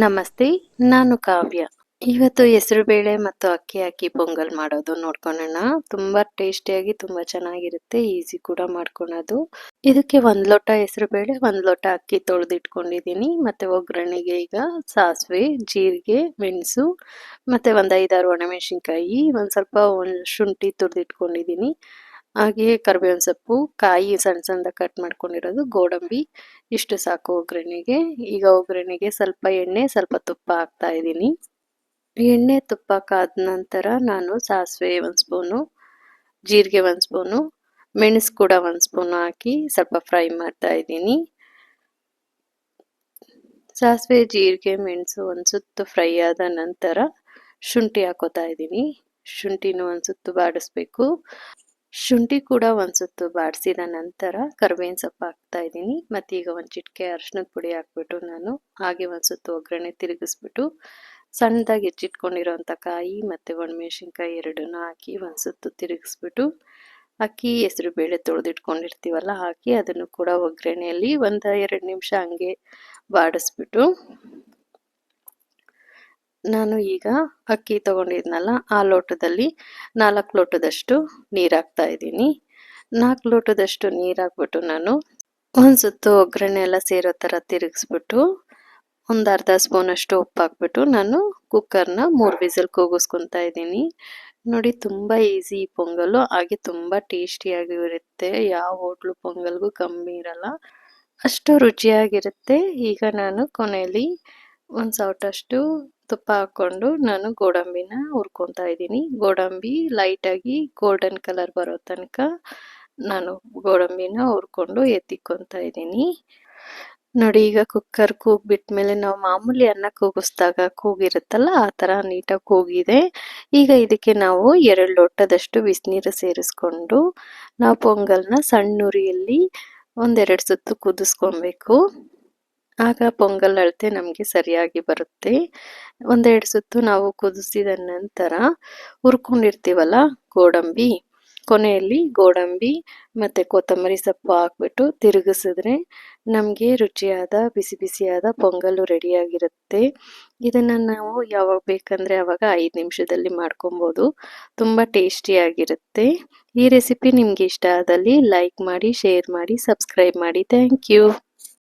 ನಮಸ್ತೆ, ನಾನು ಕಾವ್ಯ. ಇವತ್ತು ಹೆಸರುಬೇಳೆ ಮತ್ತು ಅಕ್ಕಿ ಹಾಕಿ ಪೊಂಗಲ್ ಮಾಡೋದು ನೋಡ್ಕೊಳ್ಳೋಣ. ತುಂಬಾ ಟೇಸ್ಟಿಯಾಗಿ ತುಂಬಾ ಚೆನ್ನಾಗಿರುತ್ತೆ, ಈಸಿ ಕೂಡ ಮಾಡ್ಕೊಳೋದು. ಇದಕ್ಕೆ 1 ಲೋಟ ಹೆಸರುಬೇಳೆ, 1 ಲೋಟ ಅಕ್ಕಿ ತೊಳೆದಿಟ್ಕೊಂಡಿದ್ದೀನಿ. ಮತ್ತೆ ಒಗ್ಗರಣೆಗೆ ಈಗ ಸಾಸಿವೆ, ಜೀರಿಗೆ, ಮೆಣಸು ಮತ್ತೆ ಒಂದು 5-6 ಒಣಮೆಣಸಿನ್ಕಾಯಿ, ಒಂದು ಸ್ವಲ್ಪ ಶುಂಠಿ ತುರಿದಿಟ್ಕೊಂಡಿದ್ದೀನಿ. ಹಾಗೆ ಕರಿಬೇವಿನ ಸೊಪ್ಪು, ಕಾಯಿ ಸಣ್ಣ ಸಣ್ಣದಾಗಿ ಕಟ್ ಮಾಡ್ಕೊಂಡಿರೋದು, ಗೋಡಂಬಿ, ಇಷ್ಟು ಸಾಕು ಒಗ್ಗರಣೆಗೆ. ಈಗ ಒಗ್ಗರಣೆಗೆ ಸ್ವಲ್ಪ ಎಣ್ಣೆ, ಸ್ವಲ್ಪ ತುಪ್ಪ ಹಾಕ್ತಾ ಇದ್ದೀನಿ. ಎಣ್ಣೆ ತುಪ್ಪ ಕಾದ ನಂತರ ನಾನು ಸಾಸಿವೆ 1 ಸ್ಪೂನು, ಜೀರಿಗೆ 1 ಸ್ಪೂನು, ಮೆಣಸು ಕೂಡ 1 ಸ್ಪೂನು ಹಾಕಿ ಸ್ವಲ್ಪ ಫ್ರೈ ಮಾಡ್ತಾ ಇದ್ದೀನಿ. ಸಾಸಿವೆ, ಜೀರಿಗೆ, ಮೆಣಸು ಒಂದು ಸುತ್ತು ಫ್ರೈ ಆದ ನಂತರ ಶುಂಠಿ ಹಾಕೋತಾ ಇದ್ದೀನಿ. ಶುಂಠಿನೂ ಒಂದು ಸುತ್ತು ಬಾಡಿಸ್ಬೇಕು. ಶುಂಠಿ ಕೂಡ ಒಂದು ಸುತ್ತು ಬಾಡಿಸಿದ ನಂತರ ಕರಿಬೇವಿನ ಸೊಪ್ಪು ಹಾಕ್ತಾ ಇದ್ದೀನಿ. ಮತ್ತು ಈಗ ಒಂದು ಚಿಟಿಕೆ ಅರಿಶಿನದ ಪುಡಿ ಹಾಕ್ಬಿಟ್ಟು ನಾನು ಹಾಗೆ ಒಂದು ಸುತ್ತು ಒಗ್ಗರಣೆ ತಿರುಗಿಸ್ಬಿಟ್ಟು ಸಣ್ಣದಾಗಿ ಹೆಚ್ಚಿಟ್ಕೊಂಡಿರೋಂಥ ಕಾಯಿ ಮತ್ತು ಒಣಮೆಣಸಿನ್ಕಾಯಿ ಎರಡನ್ನೂ ಹಾಕಿ ಒಂದು ಸುತ್ತು ತಿರುಗಿಸ್ಬಿಟ್ಟು ಅಕ್ಕಿ ಹೆಸರುಬೇಳೆ ತೊಳೆದಿಟ್ಕೊಂಡಿರ್ತೀವಲ್ಲ ಹಾಕಿ ಅದನ್ನು ಕೂಡ ಒಗ್ಗರಣೆಯಲ್ಲಿ 1-2 ನಿಮಿಷ ಹಂಗೆ ಬಾಡಿಸ್ಬಿಟ್ಟು ನಾನು ಈಗ ಅಕ್ಕಿ ತಗೊಂಡಿದ್ನಲ್ಲ ಆ ಲೋಟದಲ್ಲಿ 4 ಲೋಟದಷ್ಟು ನೀರು ಹಾಕ್ತಾ ಇದ್ದೀನಿ. 4 ಲೋಟದಷ್ಟು ನೀರು ಹಾಕ್ಬಿಟ್ಟು ನಾನು ಒಂದು ಸುತ್ತು ಒಗ್ಗರಣೆ ಎಲ್ಲ ಸೇರೋ ಥರ ತಿರುಗಿಸ್ಬಿಟ್ಟು ಒಂದು ಅರ್ಧ ಸ್ಪೂನಷ್ಟು ಉಪ್ಪು ಹಾಕ್ಬಿಟ್ಟು ನಾನು ಕುಕ್ಕರ್ನ 3 ವಿಸಿಲ್ ಕೂಗಿಸ್ಕೊತಾ ಇದ್ದೀನಿ. ನೋಡಿ, ತುಂಬ ಈಸಿ ಈ ಪೊಂಗಲ್ಲು, ಹಾಗೆ ತುಂಬ ಟೇಸ್ಟಿಯಾಗಿ ಇರುತ್ತೆ. ಯಾವ ಹೋಟ್ಲು ಪೊಂಗಲ್ಗೂ ಕಮ್ಮಿ ಇರಲ್ಲ, ಅಷ್ಟು ರುಚಿಯಾಗಿರುತ್ತೆ. ಈಗ ನಾನು ಕೊನೆಯಲ್ಲಿ ಒಂದು ಸೌಟಷ್ಟು ತುಪ್ಪ ಹಾಕ್ಕೊಂಡು ನಾನು ಗೋಡಂಬಿನ ಹುರ್ಕೊತಾ ಇದ್ದೀನಿ. ಗೋಡಂಬಿ ಲೈಟಾಗಿ ಗೋಲ್ಡನ್ ಕಲರ್ ಬರೋ ತನಕ ನಾನು ಗೋಡಂಬಿನ ಹುರ್ಕೊಂಡು ಎತ್ತಿಕ್ಕೊತಾ ಇದ್ದೀನಿ. ನೋಡಿ, ಈಗ ಕುಕ್ಕರ್ ಕೂಗ್ಬಿಟ್ಮೇಲೆ ನಾವು ಮಾಮೂಲಿ ಅನ್ನ ಕೂಗಿಸ್ದಾಗ ಕೂಗಿರುತ್ತಲ್ಲ ಆ ಥರ ನೀಟಾಗಿ ಕೂಗಿದೆ. ಈಗ ಇದಕ್ಕೆ ನಾವು 2 ಲೋಟದಷ್ಟು ಬಿಸಿನೀರು ಸೇರಿಸ್ಕೊಂಡು ನಾವು ಪೊಂಗಲ್ನ ಸಣ್ಣ ಉರಿಯಲ್ಲಿ 1-2 ಸುತ್ತು ಕುದಿಸ್ಕೊಬೇಕು. ಆಗ ಪೊಂಗಲ್ ಅಳತೆ ನಮಗೆ ಸರಿಯಾಗಿ ಬರುತ್ತೆ. 1-2 ಸುತ್ತು ನಾವು ಕುದಿಸಿದ ನಂತರ ಹುರ್ಕೊಂಡಿರ್ತೀವಲ್ಲ ಗೋಡಂಬಿ, ಕೊನೆಯಲ್ಲಿ ಗೋಡಂಬಿ ಮತ್ತು ಕೊತ್ತಂಬರಿ ಸೊಪ್ಪು ಹಾಕ್ಬಿಟ್ಟು ತಿರುಗಿಸಿದ್ರೆ ನಮಗೆ ರುಚಿಯಾದ ಬಿಸಿ ಬಿಸಿಯಾದ ಪೊಂಗಲ್ಲು ರೆಡಿಯಾಗಿರುತ್ತೆ. ಇದನ್ನು ನಾವು ಯಾವಾಗ ಬೇಕಂದರೆ ಆವಾಗ 5 ನಿಮಿಷದಲ್ಲಿ ಮಾಡ್ಕೊಬೋದು. ತುಂಬ ಟೇಸ್ಟಿಯಾಗಿರುತ್ತೆ. ಈ ರೆಸಿಪಿ ನಿಮಗೆ ಇಷ್ಟ ಆದಲ್ಲಿ ಲೈಕ್ ಮಾಡಿ, ಶೇರ್ ಮಾಡಿ, ಸಬ್ಸ್ಕ್ರೈಬ್ ಮಾಡಿ. Thank you.